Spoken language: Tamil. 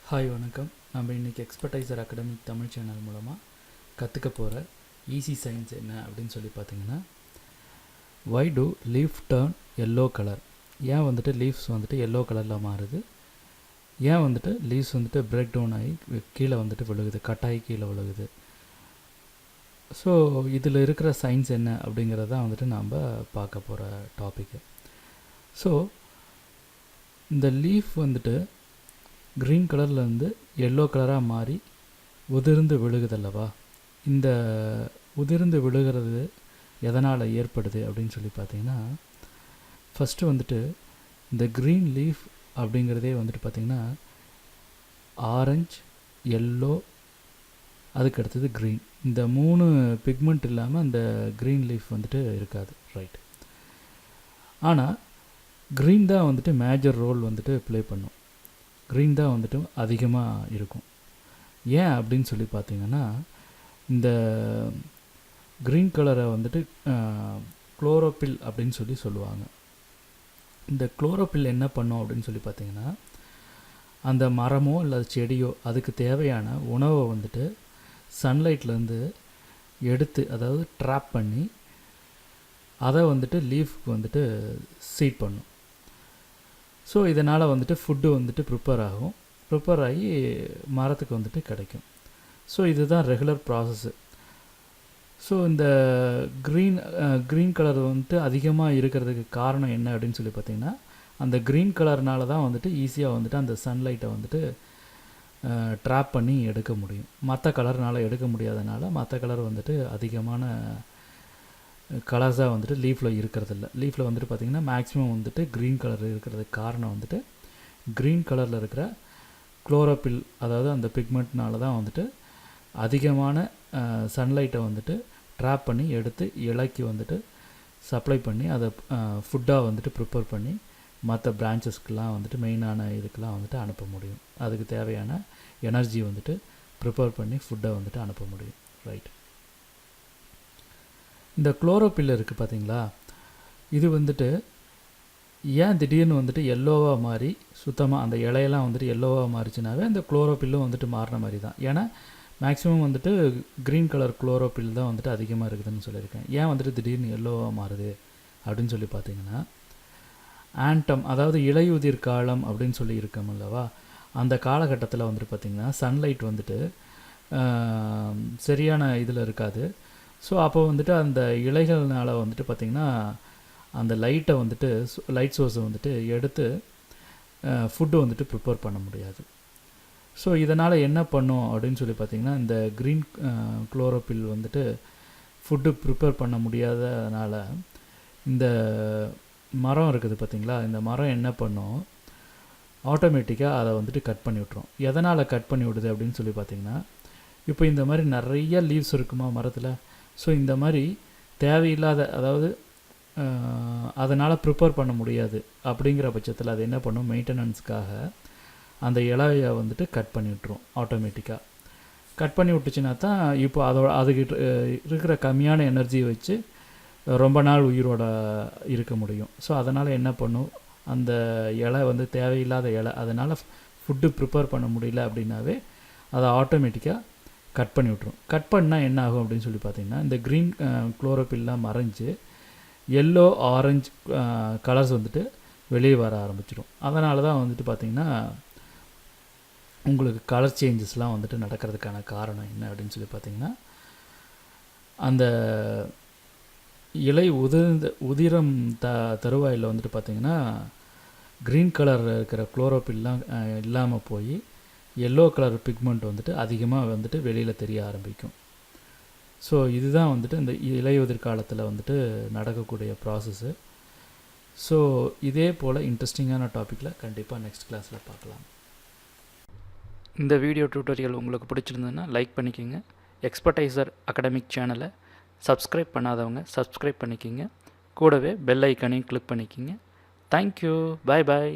ஹாய் வணக்கம். நம்ம இன்றைக்கி எக்ஸ்பர்டைசர் அகாடமி தமிழ் சேனல் மூலமாக கற்றுக்க போகிற ஈஸி சயின்ஸ் என்ன அப்படின்னு சொல்லி பார்த்தீங்கன்னா, why do leaf turn yellow colour? ஏன் வந்துட்டு லீவ்ஸ் வந்துட்டு எல்லோ கலரில் மாறுது? ஏன் வந்துட்டு லீவ்ஸ் வந்துட்டு பிரேக் டவுன் ஆகி கீழே வந்துட்டு விழுகுது, கட்டாகி கீழே விழுகுது? ஸோ இதில் இருக்கிற சயின்ஸ் என்ன அப்படிங்கிறதான் வந்துட்டு நாம் பார்க்க போகிற டாப்பிக்கு. ஸோ இந்த லீஃப் வந்துட்டு க்ரீன் கலர்லேருந்து எல்லோ கலராக மாறி உதிர்ந்து விழுகுதல்லவா? இந்த உதிர்ந்து விழுகிறது எதனால் ஏற்படுது அப்படின்னு சொல்லி பார்த்தீங்கன்னா, ஃபஸ்ட்டு வந்துட்டு இந்த க்ரீன் லீஃப் அப்படிங்கிறதே வந்துட்டு பார்த்திங்கன்னா ஆரஞ்ச், எல்லோ, அதுக்கு அடுத்தது க்ரீன், இந்த 3 பிக்மெண்ட் இல்லாமல் அந்த க்ரீன் லீஃப் வந்துட்டு இருக்காது, ரைட்? ஆனால் க்ரீன் தான் வந்துட்டு மேஜர் ரோல் வந்துட்டு ப்ளே பண்ணும். க்ரீன் தான் வந்துட்டு அதிகமாக இருக்கும். ஏன் அப்படின்னு சொல்லி பார்த்தீங்கன்னா, இந்த க்ரீன் கலரை வந்துட்டு குளோரோபில் அப்படின்னு சொல்லி சொல்லுவாங்க. இந்த குளோரோபில் என்ன பண்ணும் அப்படின்னு சொல்லி பார்த்தீங்கன்னா, அந்த மரமோ இல்லை செடியோ அதுக்கு தேவையான உணவை வந்துட்டு சன்லைட்லேருந்து எடுத்து, அதாவது ட்ராப் பண்ணி அதை வந்துட்டு லீஃப்க்கு வந்துட்டு சீட் பண்ணும். ஸோ இதனால் வந்துட்டு ஃபுட்டு வந்துட்டு ப்ரிப்பேர் ஆகி மரத்துக்கு வந்துட்டு கிடைக்கும். ஸோ இதுதான் ரெகுலர் ப்ராசஸ்ஸு. ஸோ இந்த க்ரீன் கலர் வந்துட்டு அதிகமாக இருக்கிறதுக்கு காரணம் என்ன அப்படின்னு சொல்லி பார்த்திங்கன்னா, அந்த க்ரீன் கலர்னால தான் வந்துட்டு ஈஸியாக வந்துட்டு அந்த சன்லைட்டை வந்துட்டு ட்ராப் பண்ணி எடுக்க முடியும். மற்ற கலர்னால் எடுக்க முடியாதனால மற்ற கலர் வந்துட்டு அதிகமான கலர்ஸாக வந்துட்டு லீஃபில் இருக்கிறதில்ல. லீஃபில் வந்துட்டு பார்த்திங்கன்னா மேக்ஸிமம் வந்துட்டு க்ரீன் கலர் இருக்கிறதுக்கு காரணம் வந்துட்டு க்ரீன் கலரில் இருக்கிற குளோரோபில், அதாவது அந்த பிக்மெண்ட்னால தான் வந்துட்டு அதிகமான சன்லைட்டை வந்துட்டு ட்ராப் பண்ணி எடுத்து இலைக்கு வந்துட்டு சப்ளை பண்ணி அதை ஃபுட்டாக வந்துட்டு ப்ரிப்பேர் பண்ணி மற்ற பிரான்ச்சஸ்க்கெலாம் வந்துட்டு மெயினான இதுக்கெலாம் வந்துட்டு அனுப்ப முடியும். அதுக்கு தேவையான எனர்ஜி வந்துட்டு ப்ரிப்பேர் பண்ணி ஃபுட்டை வந்துட்டு அனுப்ப முடியும், ரைட்? இந்த குளோரோபில் இருக்குது பார்த்தீங்களா, இது வந்துட்டு ஏன் திடீர்னு வந்துட்டு எல்லோவாக மாறி சுத்தமாக அந்த இலையெல்லாம் வந்துட்டு எல்லோவாக மாறிச்சுனாவே அந்த குளோரோபில்லும் வந்துட்டு மாறின மாதிரி தான். ஏன்னா மேக்ஸிமம் வந்துட்டு க்ரீன் கலர் குளோரோபில் தான் வந்துட்டு அதிகமாக இருக்குதுன்னு சொல்லியிருக்கேன். ஏன் வந்துட்டு திடீர்னு எல்லோவாக மாறுது அப்படின்னு சொல்லி பார்த்தீங்கன்னா, ஆண்டம், அதாவது இலையுதிர் காலம் அப்படின்னு சொல்லி இருக்கோம் அல்லவா, அந்த காலகட்டத்தில் வந்துட்டு பார்த்திங்கன்னா சன்லைட் வந்துட்டு சரியான இதில் இருக்காது. ஸோ அப்போ வந்துட்டு அந்த இலைகள்னால் வந்துட்டு பார்த்திங்கன்னா அந்த லைட்டை வந்துட்டு லைட் சோர்ஸை வந்துட்டு எடுத்து ஃபுட்டு வந்துட்டு ப்ரிப்பேர் பண்ண முடியாது. ஸோ இதனால் என்ன பண்ணும் அப்படின்னு சொல்லி பார்த்திங்கன்னா, இந்த க்ரீன் குளோரோபில் வந்துட்டு ஃபுட்டு ப்ரிப்பேர் பண்ண முடியாதனால இந்த மரம் இருக்குது பார்த்திங்களா, இந்த மரம் என்ன பண்ணும், ஆட்டோமேட்டிக்காக அதை வந்துட்டு கட் பண்ணி விட்ரும். எதனால் கட் பண்ணி விடுது அப்படின்னு சொல்லி பார்த்திங்கன்னா, இப்போ இந்த மாதிரி நிறைய லீவ்ஸ் இருக்குமா மரத்தில். ஸோ இந்த மாதிரி தேவையில்லாத, அதாவது அதனால் ப்ரிப்பேர் பண்ண முடியாது அப்படிங்கிற பட்சத்தில் அது என்ன பண்ணும், மெயின்டெனன்ஸ்க்காக அந்த இலையை வந்துட்டு கட் பண்ணி விட்டுரும். ஆட்டோமேட்டிக்காக கட் பண்ணி விட்டுச்சுன்னா தான் இப்போ அதுக்கிட்ட இருக்கிற கம்மியான எனர்ஜியை வச்சு ரொம்ப நாள் உயிரோட இருக்க முடியும். ஸோ அதனால் என்ன பண்ணும், அந்த இலை வந்து தேவையில்லாத இலை, அதனால் ஃபுட்டு ப்ரிப்பேர் பண்ண முடியல அப்படின்னாவே அதை ஆட்டோமேட்டிக்காக கட் பண்ணி விட்ரும். கட் பண்ணால் என்ன ஆகும் அப்படின்னு சொல்லி பார்த்திங்கன்னா, இந்த க்ரீன் குளோரோபில்லாம் மறைஞ்சு எல்லோ, ஆரஞ்சு கலர்ஸ் வந்துட்டு வெளியே வர ஆரம்பிச்சிடும். அதனால தான் வந்துட்டு பார்த்திங்கன்னா உங்களுக்கு கலர் சேஞ்சஸ்லாம் வந்துட்டு நடக்கிறதுக்கான காரணம் என்ன அப்படின்னு சொல்லி பார்த்திங்கன்னா, அந்த இலை உதிரம் தருவாயில் வந்துட்டு பார்த்திங்கன்னா க்ரீன் கலர் இருக்கிற குளோரோபில்லாம் இல்லாமல் போய் எல்லோ கலர் பிக்மெண்ட் வந்துட்டு அதிகமாக வந்துட்டு வெளியில் தெரிய ஆரம்பிக்கும். ஸோ இதுதான் வந்துட்டு இந்த இலையுதிர் காலத்தில் வந்துட்டு நடக்கக்கூடிய ப்ராசஸ்ஸு. ஸோ இதே போல் இன்ட்ரெஸ்டிங்கான டாப்பிக்கில் கண்டிப்பாக நெக்ஸ்ட் கிளாஸில் பார்க்கலாம். இந்த வீடியோ டியூட்டோரியல் உங்களுக்கு பிடிச்சிருந்ததுன்னா லைக் பண்ணிக்கோங்க. எக்ஸ்பர்டைசர் அகாடமிக் சேனலை சப்ஸ்கிரைப் பண்ணாதவங்க சப்ஸ்கிரைப் பண்ணிக்கிங்க. கூடவே பெல் ஐக்கானையும் கிளிக் பண்ணிக்கிங்க. தேங்க்யூ, பாய் பாய்.